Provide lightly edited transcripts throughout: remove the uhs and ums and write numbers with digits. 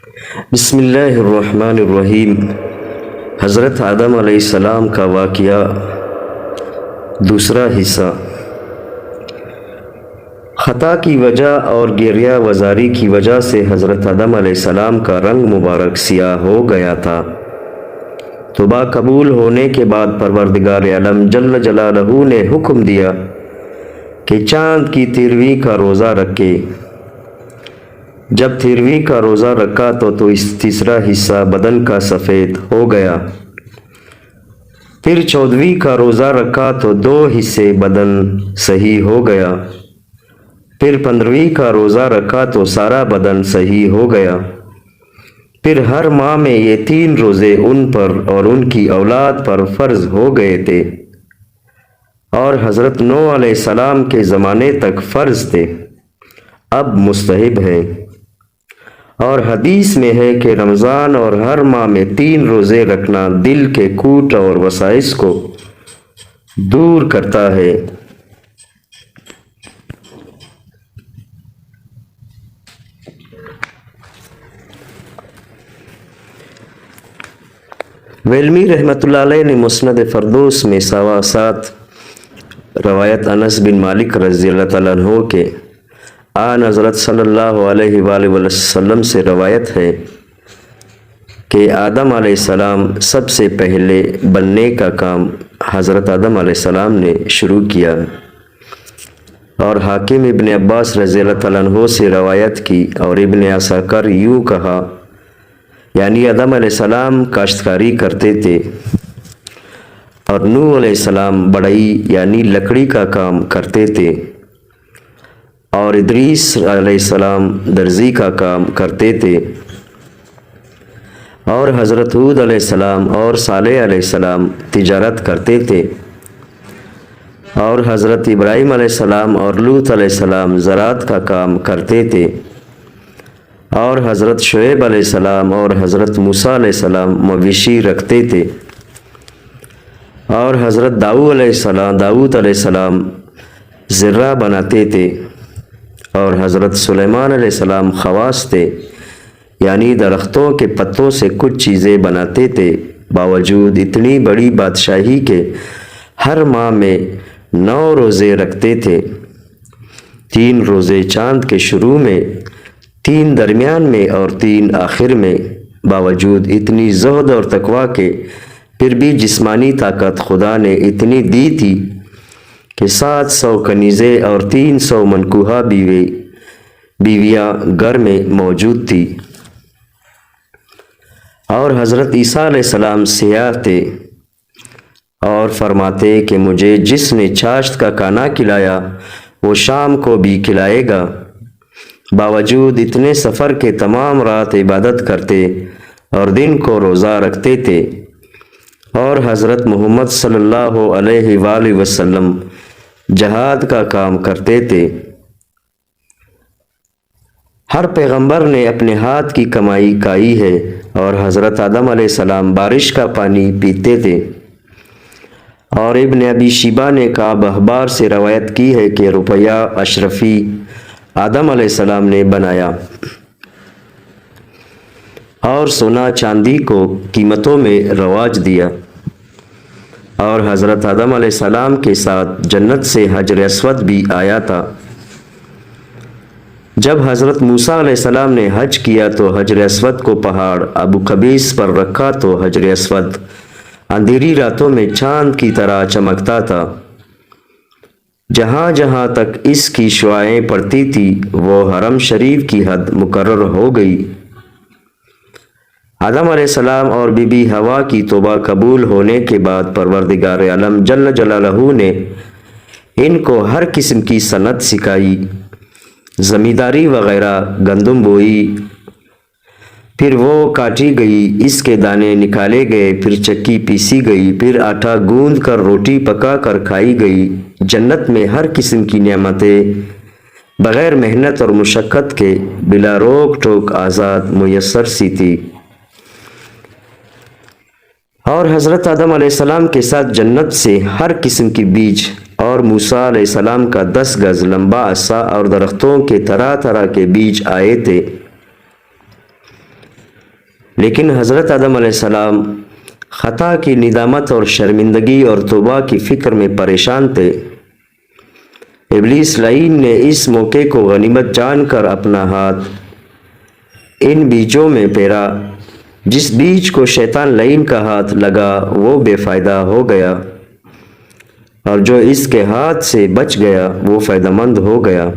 بسم اللہ الرحمن الرحیم۔ حضرت آدم علیہ السلام کا واقعہ، دوسرا حصہ۔ خطا کی وجہ اور گریہ وزاری کی وجہ سے حضرت آدم علیہ السلام کا رنگ مبارک سیاہ ہو گیا تھا۔ توبہ قبول ہونے کے بعد پروردگار عالم جل جلالہ نے حکم دیا کہ چاند کی 13ویں کا روزہ رکھے۔ جب 13ویں کا روزہ رکھا تو اس تیسرا حصہ بدن کا سفید ہو گیا۔ پھر 14ویں کا روزہ رکھا تو 2 حصے بدن صحیح ہو گیا۔ پھر 15ویں کا روزہ رکھا تو سارا بدن صحیح ہو گیا۔ پھر ہر ماہ میں یہ 3 روزے ان پر اور ان کی اولاد پر فرض ہو گئے تھے، اور حضرت نوح علیہ السلام کے زمانے تک فرض تھے، اب مستحب ہے۔ اور حدیث میں ہے کہ رمضان اور ہر ماہ میں 3 روزے رکھنا دل کے کوٹ اور وسائس کو دور کرتا ہے۔ ویلمی رحمۃ اللہ علیہ نے مسند فردوس میں 7 روایت انس بن مالک رضی اللہ تعالیٰ عنہ کے آن حضرت صلی اللہ علیہ وآلہ وسلم سے روایت ہے کہ آدم علیہ السلام سب سے پہلے بننے کا کام حضرت آدم علیہ السلام نے شروع کیا، اور حاکم ابن عباس رضی اللہ تعالیٰ عنہ سے روایت کی، اور ابن عساکر یوں کہا، یعنی آدم علیہ السلام کاشتکاری کرتے تھے، اور نوح علیہ السلام بڑھئی یعنی لکڑی کا کام کرتے تھے، اور ادریس علیہ السلام درزی کا کام کرتے تھے، اور حضرت ہود علیہ السلام اور صالح علیہ السلام تجارت کرتے تھے، اور حضرت ابراہیم علیہ السلام اور لوط علیہ السلام زراعت کا کام کرتے تھے، اور حضرت شعیب علیہ السلام اور حضرت موسیٰ علیہ السلام مویشی رکھتے تھے، اور حضرت داؤد علیہ السلام زرہ بناتے تھے، اور حضرت سلیمان علیہ السلام خواص تھے، یعنی درختوں کے پتوں سے کچھ چیزیں بناتے تھے۔ باوجود اتنی بڑی بادشاہی کے ہر ماہ میں 9 روزے رکھتے تھے، 3 روزے چاند کے شروع میں، 3 درمیان میں اور 3 آخر میں۔ باوجود اتنی زہد اور تقویٰ کے پھر بھی جسمانی طاقت خدا نے اتنی دی تھی کہ 700 کنیزیں اور 300 منکوحہ بیویاں گھر میں موجود تھی، اور حضرت عیسیٰ علیہ السلام سیاہ تھے، اور فرماتے کہ مجھے جس نے چاشت کا کھانا کھلایا وہ شام کو بھی کھلائے گا۔ باوجود اتنے سفر کے تمام رات عبادت کرتے اور دن کو روزہ رکھتے تھے، اور حضرت محمد صلی اللہ علیہ وآلہ وسلم جہاد کا کام کرتے تھے۔ ہر پیغمبر نے اپنے ہاتھ کی کمائی کھائی ہے، اور حضرت آدم علیہ السلام بارش کا پانی پیتے تھے، اور ابن ابی شیبہ نے کعب احبار سے روایت کی ہے کہ روپیہ اشرفی آدم علیہ السلام نے بنایا، اور سونا چاندی کو قیمتوں میں رواج دیا، اور حضرت آدم علیہ السلام کے ساتھ جنت سے حجر اسود بھی آیا تھا۔ جب حضرت موسیٰ علیہ السلام نے حج کیا تو حجر اسود کو پہاڑ ابو قبیس پر رکھا تو حجر اسود اندھیری راتوں میں چاند کی طرح چمکتا تھا۔ جہاں جہاں تک اس کی شعاعیں پڑتی تھی وہ حرم شریف کی حد مقرر ہو گئی۔ آدم علیہ السلام اور بی بی حوا کی توبہ قبول ہونے کے بعد پروردگار عالم جل جلالہ نے ان کو ہر قسم کی صنعت سکھائی، زمینداری وغیرہ، گندم بوئی، پھر وہ کاٹی گئی، اس کے دانے نکالے گئے، پھر چکی پیسی گئی، پھر آٹا گوندھ کر روٹی پکا کر کھائی گئی۔ جنت میں ہر قسم کی نعمتیں بغیر محنت اور مشقت کے بلا روک ٹوک آزاد میسر سی تھی، اور حضرت آدم علیہ السلام کے ساتھ جنت سے ہر قسم کی بیج، اور موسیٰ علیہ السلام کا 10 گز لمبا عصا اور درختوں کے طرح طرح کے بیج آئے تھے۔ لیکن حضرت آدم علیہ السلام خطا کی ندامت اور شرمندگی اور توبہ کی فکر میں پریشان تھے۔ ابلیس لعین نے اس موقع کو غنیمت جان کر اپنا ہاتھ ان بیجوں میں پھیرا۔ جس بیج کو شیطان لعین کا ہاتھ لگا وہ بے فائدہ ہو گیا، اور جو اس کے ہاتھ سے بچ گیا وہ فائدہ مند ہو گیا۔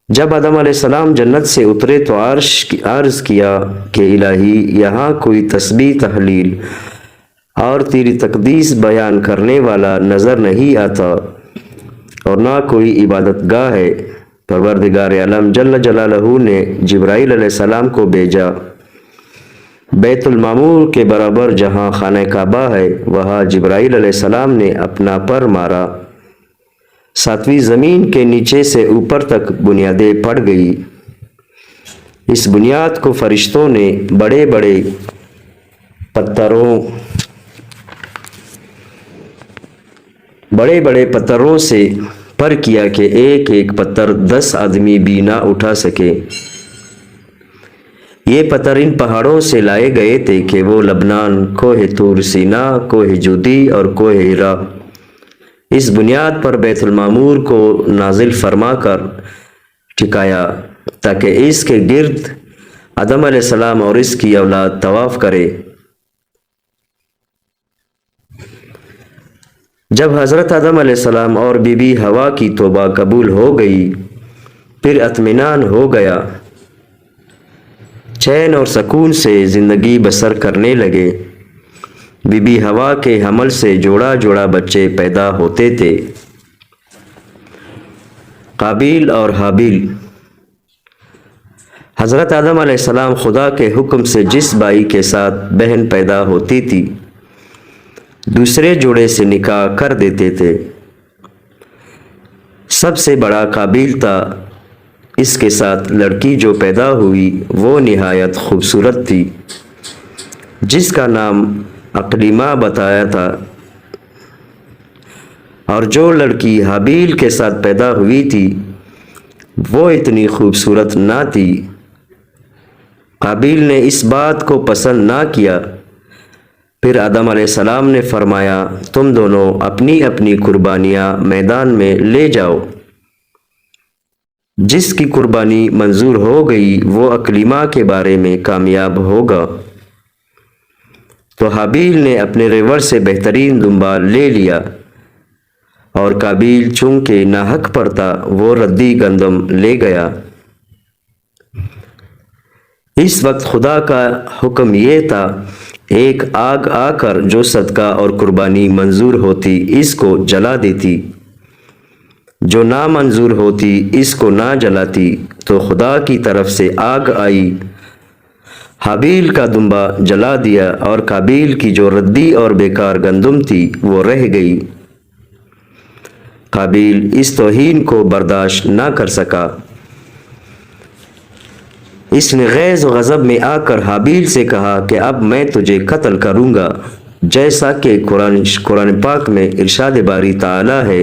جب آدم علیہ السلام جنت سے اترے تو عرض کیا کہ الہی، یہاں کوئی تسبیح تحلیل اور تیری تقدیس بیان کرنے والا نظر نہیں آتا، اور نہ کوئی عبادت گاہ ہے۔ پروردگار عالم جل جلالہ نے جبرائیل علیہ السلام کو بھیجا۔ بیت المعمور کے برابر جہاں خانہ کعبہ ہے، وہاں جبرائیل علیہ السلام نے اپنا پر مارا۔ ساتویں زمین کے نیچے سے اوپر تک بنیادیں پڑ گئی۔ اس بنیاد کو فرشتوں نے بڑے بڑے پتھروں سے پر کیا کہ ایک ایک پتھر 10 آدمی بھی نہ اٹھا سکے۔ یہ پتھر ان پہاڑوں سے لائے گئے تھے کہ وہ لبنان، کوہ طور سینا، کوہ جودی اور کوہ ہیرا، اس بنیاد پر بیت المعمور کو نازل فرما کر ٹھکایا تاکہ اس کے گرد آدم علیہ السلام اور اس کی اولاد طواف کرے۔ جب حضرت آدم علیہ السلام اور بی بی حوا کی توبہ قبول ہو گئی، پھر اطمینان ہو گیا، چین اور سکون سے زندگی بسر کرنے لگے۔ بی بی حوا کے حمل سے جوڑا جوڑا بچے پیدا ہوتے تھے۔ قابیل اور حابیل۔ حضرت آدم علیہ السلام خدا کے حکم سے جس بھائی کے ساتھ بہن پیدا ہوتی تھی، دوسرے جوڑے سے نکاح کر دیتے تھے۔ سب سے بڑا قابیل تھا۔ اس کے ساتھ لڑکی جو پیدا ہوئی وہ نہایت خوبصورت تھی، جس کا نام اقلیمہ بتایا تھا، اور جو لڑکی حابیل کے ساتھ پیدا ہوئی تھی وہ اتنی خوبصورت نہ تھی۔ قابیل نے اس بات کو پسند نہ کیا۔ پھر آدم علیہ السلام نے فرمایا، تم دونوں اپنی اپنی قربانیاں میدان میں لے جاؤ۔ جس کی قربانی منظور ہو گئی وہ اقلیمہ کے بارے میں کامیاب ہوگا۔ تو حابیل نے اپنے ریوڑ سے بہترین دمبا لے لیا، اور قابیل چونکہ ناحق پر تھا وہ ردی گندم لے گیا۔ اس وقت خدا کا حکم یہ تھا، ایک آگ آ کر جو صدقہ اور قربانی منظور ہوتی اس کو جلا دیتی، جو نا منظور ہوتی اس کو نہ جلاتی۔ تو خدا کی طرف سے آگ آئی، حابیل کا دمبا جلا دیا، اور قابیل کی جو ردی اور بیکار گندم تھی وہ رہ گئی۔ قابیل اس توہین کو برداشت نہ کر سکا۔ اس نے غیظ و غضب میں آ کر حابیل سے کہا کہ اب میں تجھے قتل کروں گا، جیسا کہ قرآن پاک میں ارشاد باری تعالی ہے۔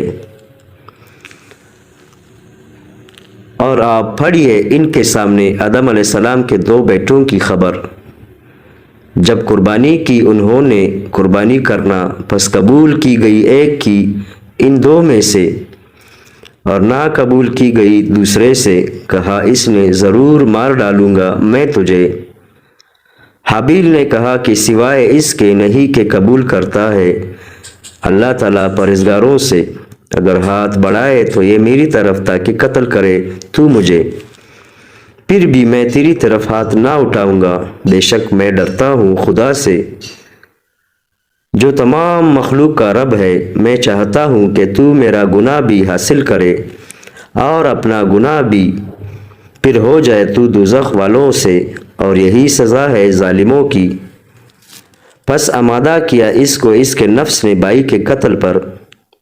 اور آپ پڑھیے ان کے سامنے آدم علیہ السلام کے 2 بیٹوں کی خبر۔ جب قربانی کی انہوں نے قربانی کرنا پس قبول کی گئی ایک کی ان 2 میں سے، اور نہ قبول کی گئی دوسرے سے، کہا اس میں ضرور مار ڈالوں گا میں تجھے۔ حابیل نے کہا کہ سوائے اس کے نہیں کہ قبول کرتا ہے اللہ تعالیٰ پرہیزگاروں سے، اگر ہاتھ بڑھائے تو یہ میری طرف تھا کہ قتل کرے تو مجھے، پھر بھی میں تیری طرف ہاتھ نہ اٹھاؤں گا۔ بے شک میں ڈرتا ہوں خدا سے جو تمام مخلوق کا رب ہے۔ میں چاہتا ہوں کہ تو میرا گناہ بھی حاصل کرے اور اپنا گناہ بھی، پھر ہو جائے تو دوزخ والوں سے، اور یہی سزا ہے ظالموں کی۔ پس آمادہ کیا اس کو اس کے نفس نے بھائی کے قتل پر،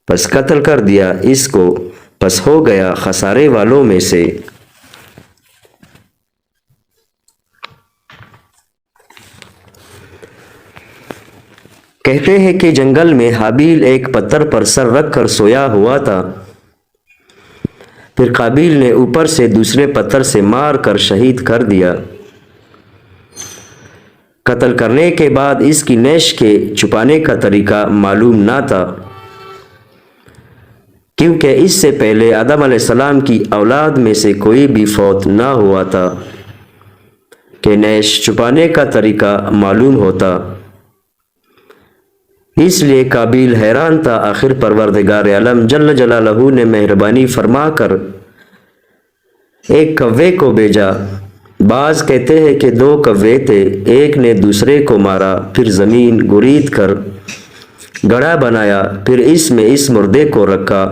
پس قتل کر دیا اس کو، پس ہو گیا خسارے والوں میں سے۔ کہتے ہیں کہ جنگل میں حابیل ایک پتھر پر سر رکھ کر سویا ہوا تھا، پھر قابیل نے اوپر سے دوسرے پتھر سے مار کر شہید کر دیا۔ قتل کرنے کے بعد اس کی نیش کے چھپانے کا طریقہ معلوم نہ تھا، کیونکہ اس سے پہلے آدم علیہ السلام کی اولاد میں سے کوئی بھی فوت نہ ہوا تھا کہ نیش چھپانے کا طریقہ معلوم ہوتا۔ اس لیے قابیل حیران تھا۔ آخر پروردگار عالم جل جلالہ نے مہربانی فرما کر ایک کوے کو بھیجا۔ بعض کہتے ہیں کہ 2 کوے تھے، ایک نے دوسرے کو مارا، پھر زمین گرید کر گڑھا بنایا، پھر اس میں اس مردے کو رکھا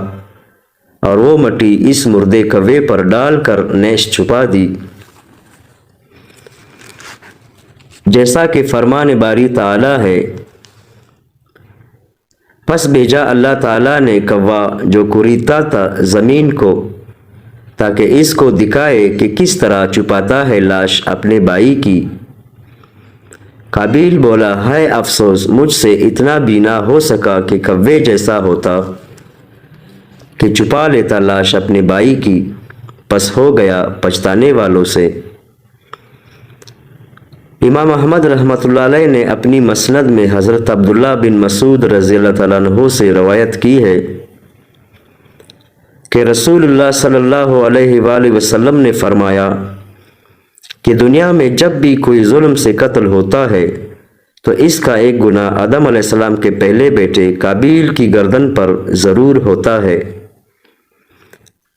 اور وہ مٹی اس مردے کوے پر ڈال کر نیش چھپا دی، جیسا کہ فرمان باری تعالی ہے۔ پس بھیجا اللہ تعالیٰ نے کوا جو کوریدتا تھا زمین کو، تاکہ اس کو دکھائے کہ کس طرح چھپاتا ہے لاش اپنے بھائی کی۔ قابیل بولا، ہے افسوس، مجھ سے اتنا بھی نہ ہو سکا کہ کوے جیسا ہوتا کہ چھپا لیتا لاش اپنے بھائی کی، پس ہو گیا پچھتانے والوں سے۔ امام احمد رحمۃ اللہ علیہ نے اپنی مسند میں حضرت عبداللہ بن مسعود رضی اللہ تعالیٰ عنہ سے روایت کی ہے کہ رسول اللہ صلی اللہ علیہ وآلہ وسلم نے فرمایا کہ دنیا میں جب بھی کوئی ظلم سے قتل ہوتا ہے تو اس کا ایک گناہ آدم علیہ السلام کے پہلے بیٹے قابیل کی گردن پر ضرور ہوتا ہے،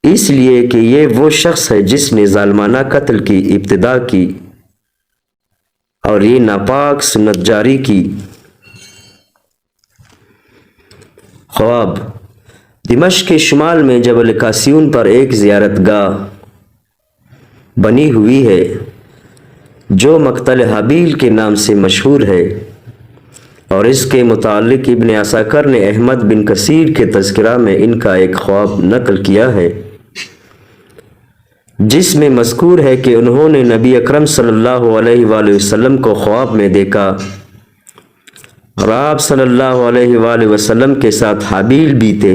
اس لیے کہ یہ وہ شخص ہے جس نے ظالمانہ قتل کی ابتدا کی اور یہ ناپاک سنت جاری کی۔ خواب۔ دمشق کے شمال میں جبل قاسیون پر ایک زیارت گاہ بنی ہوئی ہے جو مقتل حابیل کے نام سے مشہور ہے، اور اس کے متعلق ابن عساکر نے احمد بن کثیر کے تذکرہ میں ان کا ایک خواب نقل کیا ہے، جس میں مذکور ہے کہ انہوں نے نبی اکرم صلی اللہ علیہ وآلہ وسلم کو خواب میں دیکھا اور آپ صلی اللہ علیہ وآلہ وسلم کے ساتھ حابیل بھی تھے۔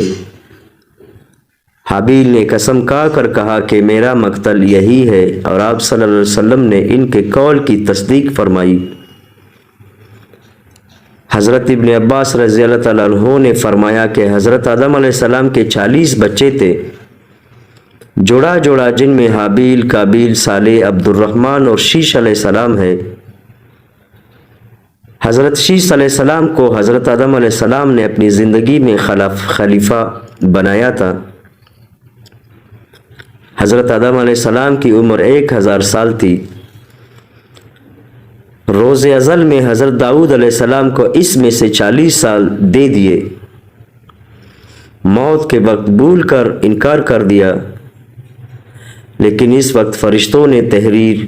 حابیل نے قسم کھا کر کہا کہ میرا مقتل یہی ہے، اور آپ صلی اللہ علیہ وسلم نے ان کے قول کی تصدیق فرمائی۔ حضرت ابن عباس رضی اللہ تعالیٰ عنہ نے فرمایا کہ حضرت آدم علیہ السلام کے 40 بچے تھے، جوڑا جوڑا، جن میں حابیل، قابیل، صالح، عبد الرحمن اور شیش علیہ السلام ہے۔ حضرت شیش علیہ السلام کو حضرت آدم علیہ السلام نے اپنی زندگی میں خلیفہ بنایا تھا۔ حضرت آدم علیہ السلام کی عمر 1000 سال تھی۔ روز ازل میں حضرت داؤد علیہ السلام کو اس میں سے 40 سال دے دیے، موت کے وقت بھول کر انکار کر دیا، لیکن اس وقت فرشتوں نے تحریر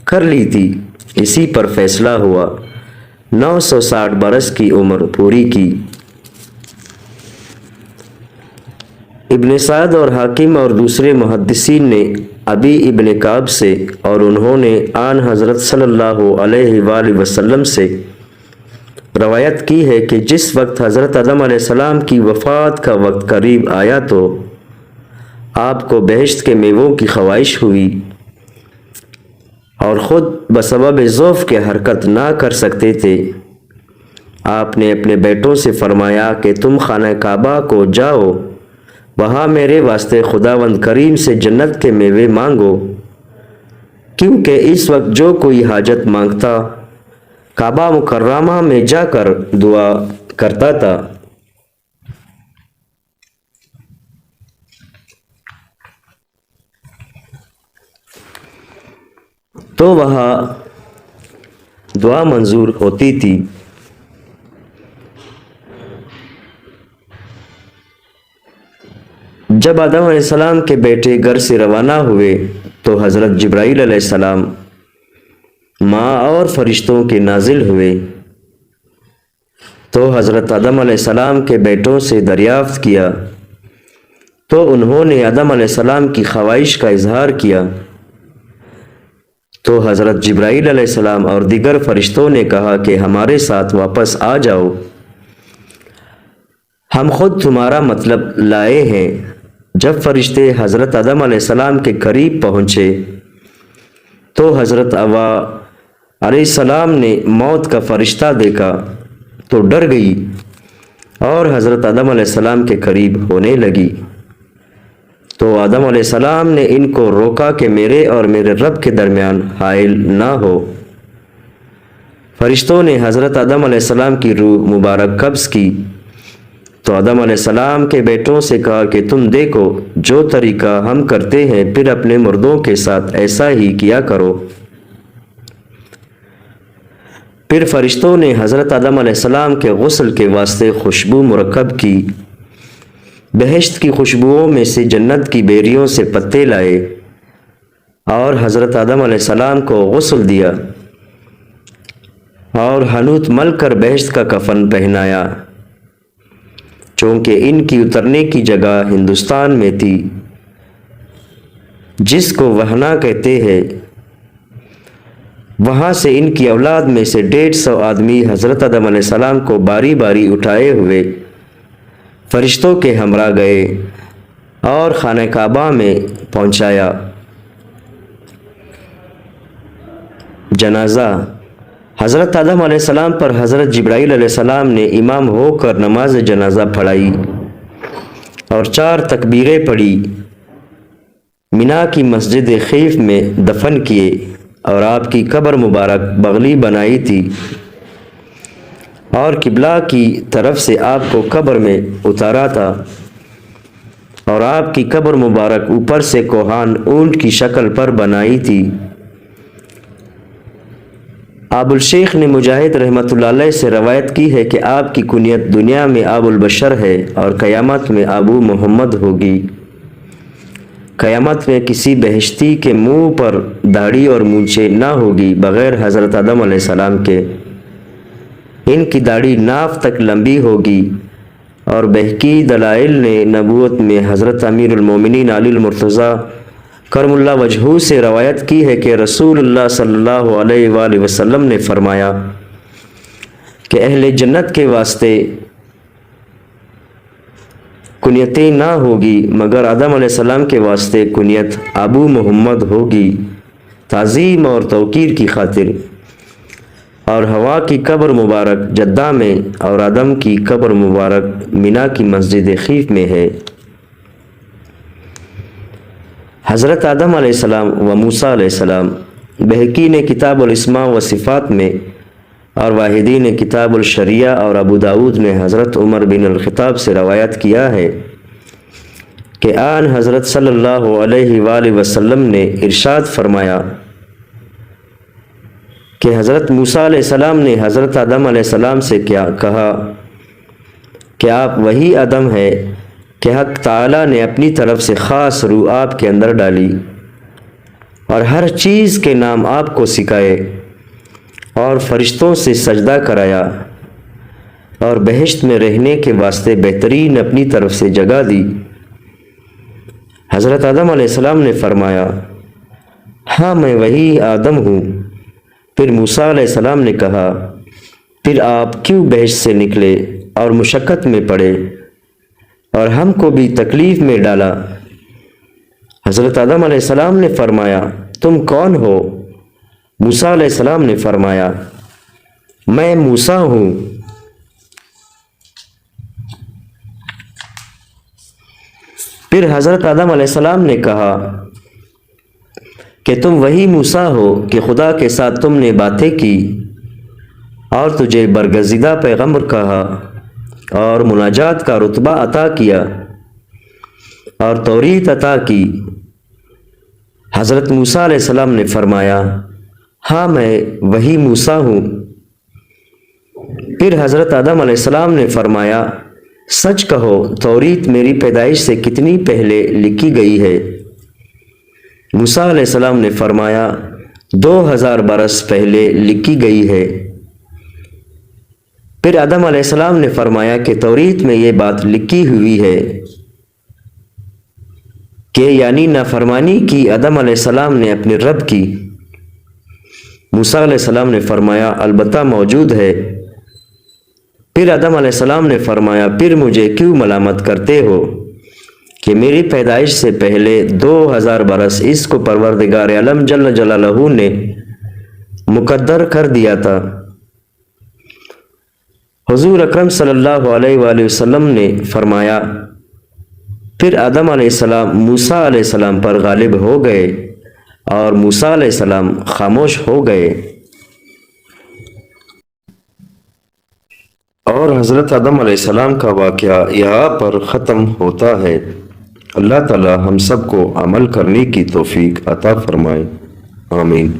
کر لی تھی، اسی پر فیصلہ ہوا، 960 برس کی عمر پوری کی۔ ابن سعد اور حاکم اور دوسرے محدثین نے ابی ابن کعب سے، اور انہوں نے آن حضرت صلی اللہ علیہ وآلہ وسلم سے روایت کی ہے کہ جس وقت حضرت آدم علیہ السلام کی وفات کا وقت قریب آیا تو آپ کو بہشت کے میووں کی خواہش ہوئی، اور خود بسبب ضعف کے حرکت نہ کر سکتے تھے۔ آپ نے اپنے بیٹوں سے فرمایا کہ تم خانہ کعبہ کو جاؤ، وہاں میرے واسطے خداوند کریم سے جنت کے میوے مانگو، کیونکہ اس وقت جو کوئی حاجت مانگتا کعبہ مکرمہ میں جا کر دعا کرتا تھا۔ تو وہاں دعا منظور ہوتی تھی۔ جب آدم علیہ السلام کے بیٹے گھر سے روانہ ہوئے تو حضرت جبرائیل علیہ السلام ماں اور فرشتوں کے نازل ہوئے، تو حضرت آدم علیہ السلام کے بیٹوں سے دریافت کیا، تو انہوں نے آدم علیہ السلام کی خواہش کا اظہار کیا، تو حضرت جبرائیل علیہ السلام اور دیگر فرشتوں نے کہا کہ ہمارے ساتھ واپس آ جاؤ، ہم خود تمہارا مطلب لائے ہیں۔ جب فرشتے حضرت آدم علیہ السلام کے قریب پہنچے تو حضرت حوا علیہ السلام نے موت کا فرشتہ دیکھا تو ڈر گئی اور حضرت آدم علیہ السلام کے قریب ہونے لگی، تو آدم علیہ السلام نے ان کو روکا کہ میرے اور میرے رب کے درمیان حائل نہ ہو۔ فرشتوں نے حضرت آدم علیہ السلام کی روح مبارک قبض کی تو آدم علیہ السلام کے بیٹوں سے کہا کہ تم دیکھو جو طریقہ ہم کرتے ہیں، پھر اپنے مردوں کے ساتھ ایسا ہی کیا کرو۔ پھر فرشتوں نے حضرت آدم علیہ السلام کے غسل کے واسطے خوشبو مرکب کی، بہشت کی خوشبوؤں میں سے جنت کی بیریوں سے پتے لائے اور حضرت آدم علیہ السلام کو غسل دیا اور حنوط مل کر بہشت کا کفن پہنایا، چونکہ ان کی اترنے کی جگہ ہندوستان میں تھی جس کو وہنا کہتے ہیں۔ وہاں سے ان کی اولاد میں سے 150 آدمی حضرت آدم علیہ السلام کو باری باری اٹھائے ہوئے فرشتوں کے ہمراہ گئے اور خانہ کعبہ میں پہنچایا۔ جنازہ۔ حضرت آدم علیہ السلام پر حضرت جبرائیل علیہ السلام نے امام ہو کر نماز جنازہ پڑھائی اور 4 تکبیریں پڑھی، مینا کی مسجد خیف میں دفن کیے اور آپ کی قبر مبارک بغلی بنائی تھی اور قبلہ کی طرف سے آپ کو قبر میں اتارا تھا اور آپ کی قبر مبارک اوپر سے کوہان اونٹ کی شکل پر بنائی تھی۔ ابو الشیخ نے مجاہد رحمۃ اللہ علیہ سے روایت کی ہے کہ آپ کی کنیت دنیا میں ابو البشر ہے اور قیامت میں ابو محمد ہوگی۔ قیامت میں کسی بہشتی کے منہ پر داڑھی اور مونچھیں نہ ہوگی بغیر حضرت آدم علیہ السلام کے، ان کی داڑھی ناف تک لمبی ہوگی، اور بہقی دلائل نے نبوت میں حضرت امیر المومنین علی المرتضیٰ کرم اللہ وجہہ سے روایت کی ہے کہ رسول اللہ صلی اللہ علیہ وآلہ وسلم نے فرمایا کہ اہل جنت کے واسطے کنیتیں نہ ہوگی مگر آدم علیہ السلام کے واسطے کنیت ابو محمد ہوگی، تعظیم اور توقیر کی خاطر، اور حوا کی قبر مبارک جدہ میں اور آدم کی قبر مبارک مینا کی مسجد خیف میں ہے۔ حضرت آدم علیہ السلام و موسیٰ علیہ السلام۔ بہقی نے کتاب الاسماء و صفات میں اور واحدی نے کتاب الشریعہ اور ابو داود نے حضرت عمر بن الخطاب سے روایت کیا ہے کہ آن حضرت صلی اللہ علیہ وآلہ وسلم نے ارشاد فرمایا کہ حضرت موسیٰ علیہ السلام نے حضرت آدم علیہ السلام سے کیا کہا کہ آپ وہی آدم ہے کہ حق تعالیٰ نے اپنی طرف سے خاص روح آپ کے اندر ڈالی اور ہر چیز کے نام آپ کو سکھائے اور فرشتوں سے سجدہ کرایا اور بہشت میں رہنے کے واسطے بہترین اپنی طرف سے جگہ دی۔ حضرت آدم علیہ السلام نے فرمایا ہاں میں وہی آدم ہوں۔ پھر موسیٰ علیہ السلام نے کہا پھر آپ کیوں بہشت سے نکلے اور مشقت میں پڑے اور ہم کو بھی تکلیف میں ڈالا؟ حضرت آدم علیہ السلام نے فرمایا تم کون ہو؟ موسیٰ علیہ السلام نے فرمایا میں موسیٰ ہوں۔ پھر حضرت آدم علیہ السلام نے کہا کہ تم وہی موسیٰ ہو کہ خدا کے ساتھ تم نے باتیں کی اور تجھے برگزیدہ پیغمبر کہا اور مناجات کا رتبہ عطا کیا اور توریت عطا کی۔ حضرت موسیٰ علیہ السلام نے فرمایا ہاں میں وہی موسیٰ ہوں۔ پھر حضرت آدم علیہ السلام نے فرمایا سچ کہو توریت میری پیدائش سے کتنی پہلے لکھی گئی ہے؟ موسیٰ علیہ السلام نے فرمایا 2000 برس پہلے لکھی گئی ہے۔ پھر آدم علیہ السلام نے فرمایا کہ توریت میں یہ بات لکھی ہوئی ہے کہ یعنی نافرمانی کی آدم علیہ السلام نے اپنے رب کی۔ موسیٰ علیہ السلام نے فرمایا البتہ موجود ہے۔ پھر آدم علیہ السلام نے فرمایا پھر مجھے کیوں ملامت کرتے ہو کہ میری پیدائش سے پہلے 2000 برس اس کو پروردگار عالم جل جلالہ نے مقدر کر دیا تھا۔ حضور اکرم صلی اللہ علیہ وآلہ وسلم نے فرمایا، پھر آدم علیہ السلام موسیٰ علیہ السلام پر غالب ہو گئے اور موسیٰ علیہ السلام خاموش ہو گئے، اور حضرت آدم علیہ السلام کا واقعہ یہاں پر ختم ہوتا ہے۔ اللہ تعالی ہم سب کو عمل کرنے کی توفیق عطا فرمائے، آمین۔